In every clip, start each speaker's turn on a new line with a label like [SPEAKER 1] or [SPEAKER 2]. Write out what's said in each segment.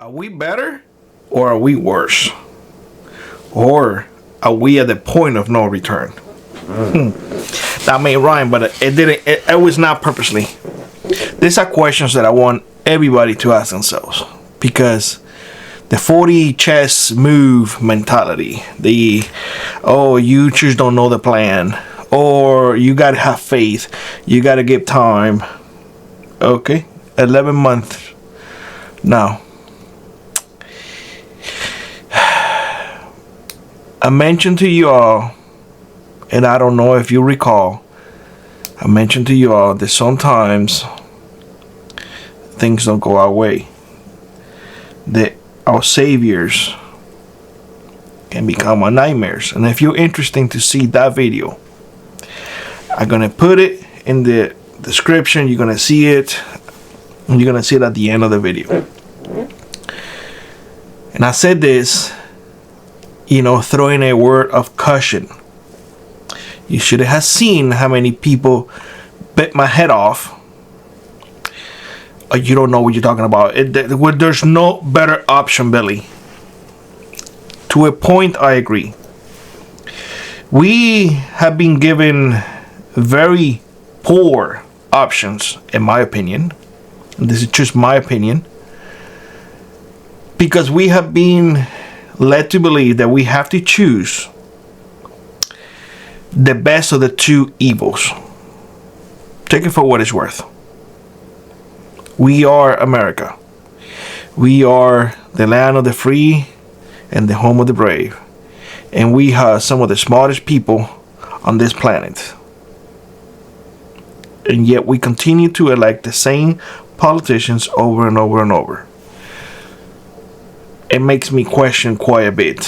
[SPEAKER 1] Are we better or are we worse? Or are we at the point of no return? That may rhyme, but it didn't. It was not purposely. These are questions that I want everybody to ask themselves, because the 40 chess move mentality, you just don't know the plan, or you gotta have faith, you gotta give time. Okay, 11 months now. I mentioned to you all, and I don't know if you recall, I mentioned to you all that sometimes things don't go our way. That our saviors can become our nightmares. And if you're interested to see that video, I'm going to put it in the description. You're going to see it. And you're going to see it at the end of the video. And I said this, throwing a word of caution. You should have seen how many people bit my head off. You don't know what you're talking about. There's no better option, Billy. To a point, I agree. We have been given very poor options, in my opinion. This is just my opinion. Because we have been led to believe that we have to choose the best of the two evils. Take it for what it's worth. We are America. We are the land of the free and the home of the brave. And we have some of the smartest people on this planet. And yet we continue to elect the same politicians over and over and over. It makes me question quite a bit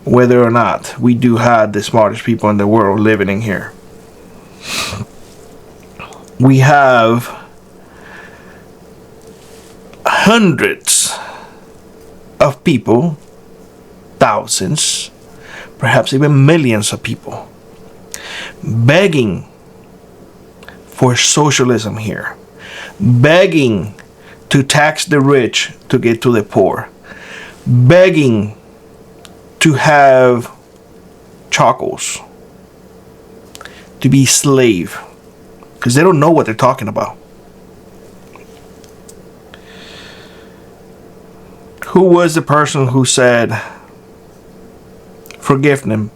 [SPEAKER 1] whether or not we do have the smartest people in the world living in here. We have hundreds of people, thousands, perhaps even millions of people begging for socialism here, begging to tax the rich to get to the poor, begging to have chocolates, to be slave, because they don't know what they're talking about. Who was the person who said, forgive them,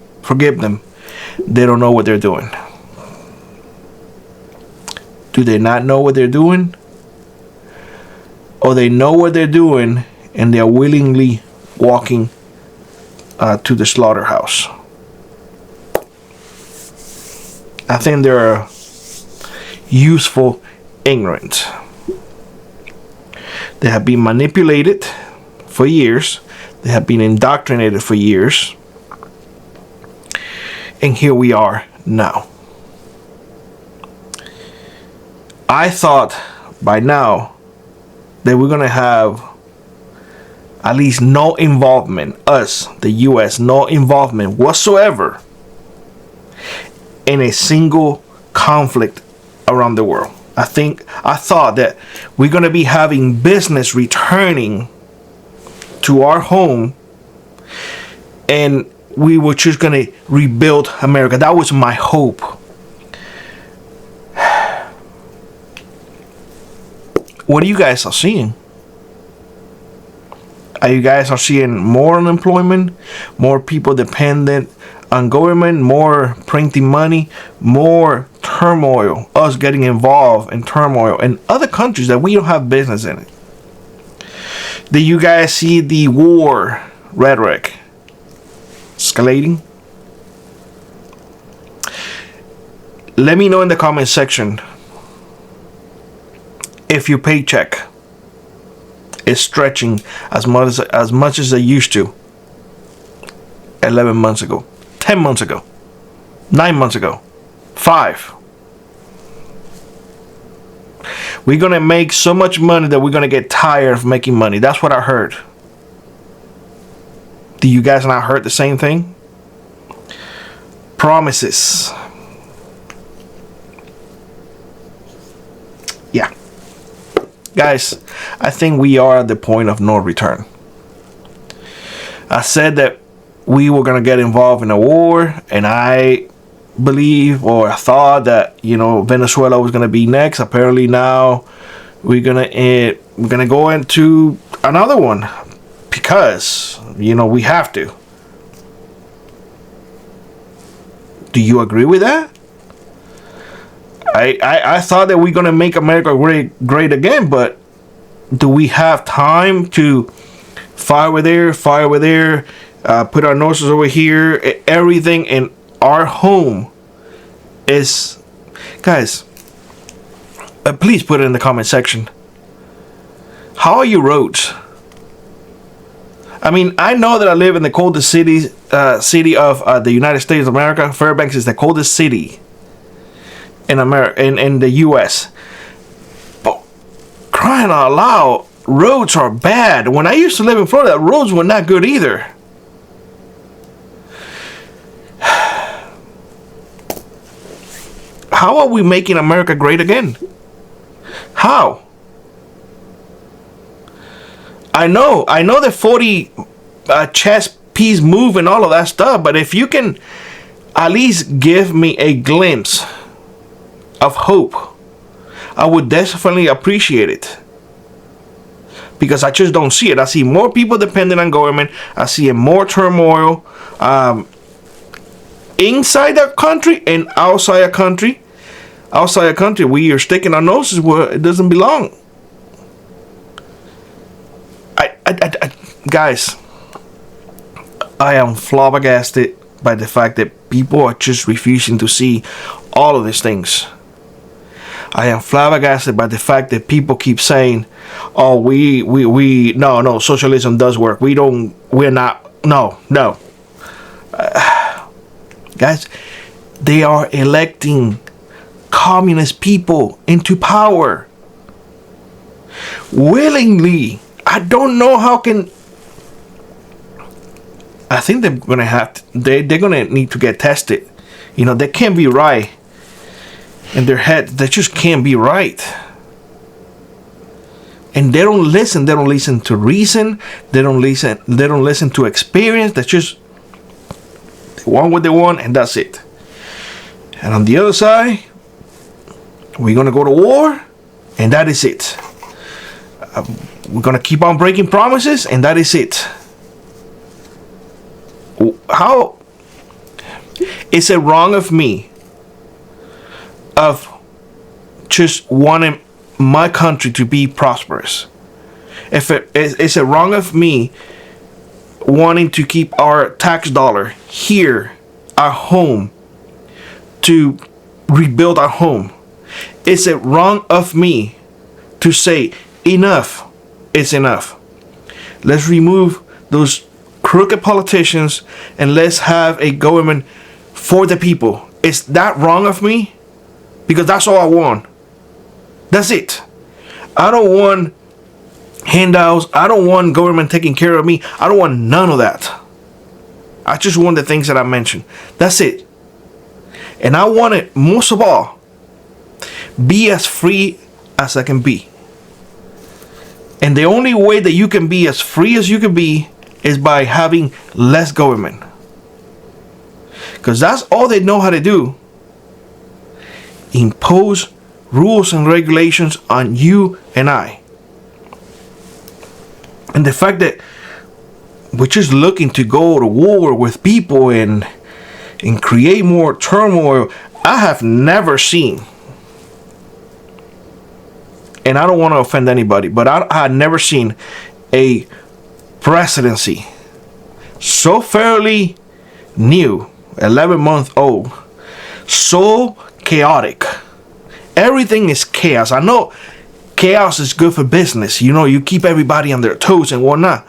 [SPEAKER 1] they don't know what they're doing? Do they not know what they're doing? Or they know what they're doing and they are willingly walking to the slaughterhouse? I think they're useful ignorant. They have been manipulated for years. They have been indoctrinated for years. And here we are now. I thought by now that we're going to have at least no involvement, us, the U.S., no involvement whatsoever in a single conflict around the world. I thought that we're going to be having business returning to our home, and we were just going to rebuild America. That was my hope. What are you guys are seeing? Are you guys seeing more unemployment, more people dependent on government, more printing money, more turmoil, us getting involved in turmoil in other countries that we don't have business in it? Do you guys see the war rhetoric escalating? Let me know in the comment section if your paycheck is stretching as much as they used to 11 months ago, 10 months ago, 9 months ago, 5. We're going to make so much money that we're going to get tired of making money. That's what I heard. Do you guys not heard the same thing? Promises. Yeah. Guys, I think we are at the point of no return. I said that we were going to get involved in a war, and I believe, or I thought that, Venezuela was going to be next. Apparently now we're going to go into another one because, we have to. Do you agree with that? I thought that we're going to make America great again, but do we have time to fire over there, put our noses over here? Everything in our home is... Guys, please put it in the comment section. How are your roads? I mean, I know that I live in the coldest city of the United States of America. Fairbanks is the coldest city in the U.S. But crying out loud, roads are bad. When I used to live in Florida, roads were not good either. How are we making America great again? How? I know the 40 chess piece move and all of that stuff, but if you can at least give me a glimpse of hope, I would definitely appreciate it. Because I just don't see it. I see more people dependent on government. I see more turmoil inside the country and outside the country. Outside the country, we are sticking our noses where it doesn't belong. Guys, I am flabbergasted by the fact that people are just refusing to see all of these things. I am flabbergasted by the fact that people keep saying, "Oh, no, socialism does work. We're not, no." Guys, they are electing communist people into power willingly. I don't know how can. I think they're gonna have to, they're gonna need to get tested. They can't be right in their head. They just can't be right. And they don't listen. They don't listen to reason. They don't listen to experience. They just want what they want, and that's it. And on the other side, we're gonna go to war, and that is it. We're gonna keep on breaking promises, and that is it. How is it wrong of me of just wanting my country to be prosperous? Is it wrong of me wanting to keep our tax dollar here, our home, to rebuild our home? Is it wrong of me to say enough is enough? Let's remove those crooked politicians and let's have a government for the people. Is that wrong of me? Because that's all I want. That's it. I don't want handouts. I don't want government taking care of me. I don't want none of that. I just want the things that I mentioned. That's it. And I want it, most of all, be as free as I can be. And the only way that you can be as free as you can be is by having less government. Because that's all they know how to do. Impose rules and regulations on you and I. And the fact that we're just looking to go to war with people and create more turmoil, I have never seen. And I don't want to offend anybody, but I had never seen a presidency so fairly new, 11-month-old, so chaotic. Everything is chaos. I know chaos is good for business. You keep everybody on their toes and whatnot.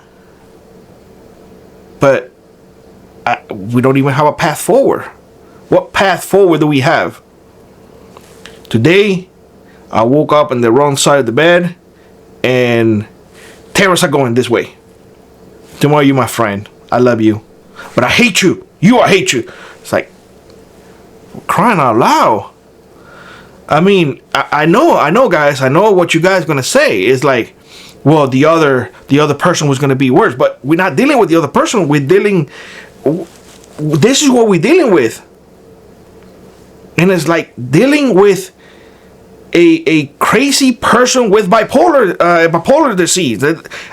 [SPEAKER 1] But we don't even have a path forward. What path forward do we have? Today, I woke up on the wrong side of the bed, and terrorists are going this way. Tomorrow, you my friend. I love you, but I hate you. I hate you. It's like, crying out loud. I mean, I know, guys. I know what you guys gonna say. It's like, well, the other person was gonna be worse, but we're not dealing with the other person. We're dealing. This is what we're dealing with, and it's like dealing with a crazy person with bipolar disease.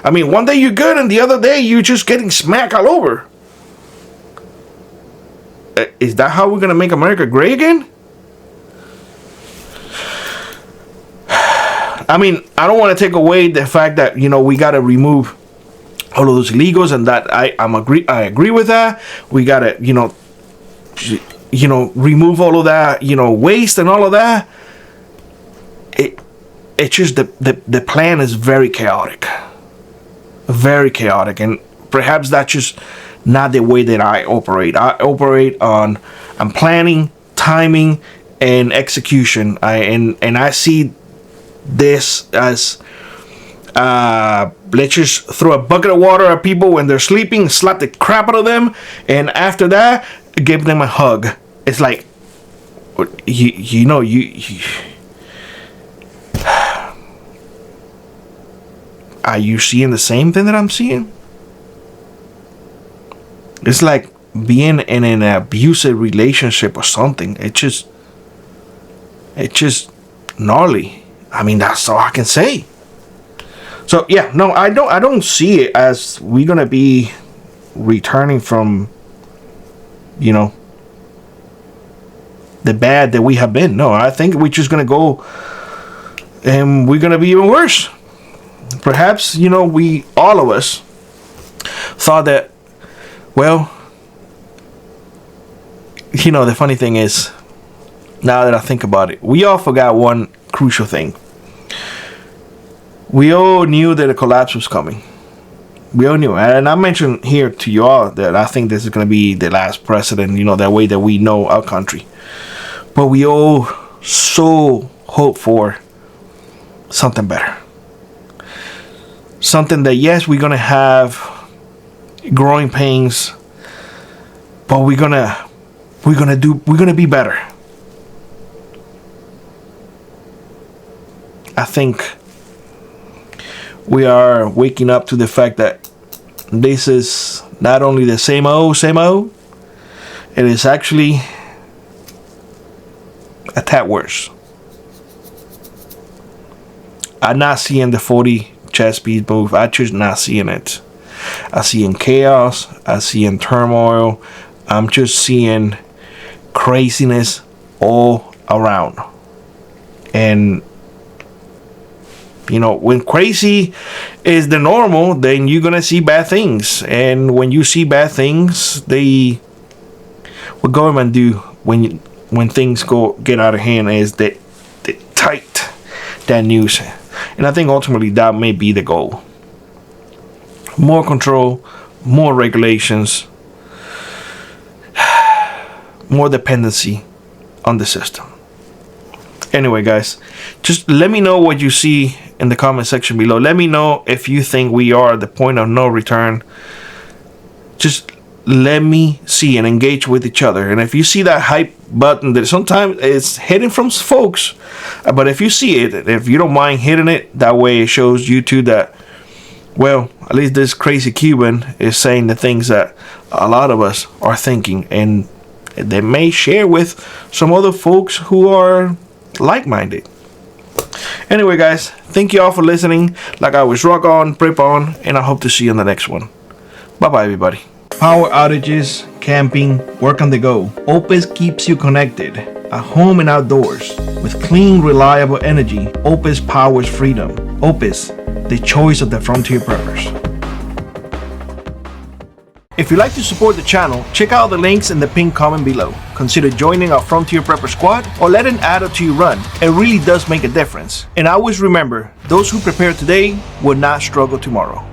[SPEAKER 1] I mean, one day you're good, and the other day you're just getting smacked all over. Is that how we're gonna make America great again? I mean, I don't want to take away the fact that, you know, we got to remove all of those illegals, and that I agree with that. We got to, you know, remove all of that, you know, waste and all of that. It's just the plan is very chaotic, and perhaps that's just not the way that I operate. I operate on planning, timing, and execution. I see this as let's just throw a bucket of water at people when they're sleeping, slap the crap out of them, and after that give them a hug. It's like, you know, are you seeing the same thing that I'm seeing? It's like being in an abusive relationship or something. It's just gnarly. I mean, that's all I can say. So yeah, no, I don't see it as we're gonna be returning from, you know, the bad that we have been. No, I think we're just gonna go, and we're gonna be even worse. Perhaps, you know, all of us thought that, well, you know, the funny thing is, now that I think about it, we all forgot one crucial thing. We all knew that a collapse was coming. We all knew, and I mentioned here to you all that I think this is going to be the last president, you know, that way that we know our country. But we all so hope for something better, something that, yes, we're going to have growing pains, but we're gonna be better. I think we are waking up to the fact that this is not only the same old, it is actually a tad worse. I'm not seeing the 40 chess piece move. I'm just not seeing it. I see in chaos. I see in turmoil. I'm just seeing craziness all around. And you know, when crazy is the normal, then you're gonna see bad things. And when you see bad things, what government do when things get out of hand is they tight that news. And I think ultimately that may be the goal. More control, more regulations, more dependency on the system. Anyway, guys, just let me know what you see in the comment section below. Let me know if you think we are at the point of no return. Just let me see and engage with each other. And if you see that hype button that sometimes it's hidden from folks, but if you see it, if you don't mind hitting it, that way it shows YouTube that, well, at least this crazy Cuban is saying the things that a lot of us are thinking, and they may share with some other folks who are like-minded. Anyway, guys, thank you all for listening. Like always, rock on, prep on, and I hope to see you on the next one. Bye-bye, everybody. Power outages, camping, work on the go. Opus keeps you connected at home and outdoors. With clean, reliable energy, Opus powers freedom. Opus, the choice of the frontier preppers. If you'd like to support the channel, check out the links in the pinned comment below. Consider joining our Frontier Prepper Squad or let an adder to you run. It really does make a difference. And always remember, those who prepare today will not struggle tomorrow.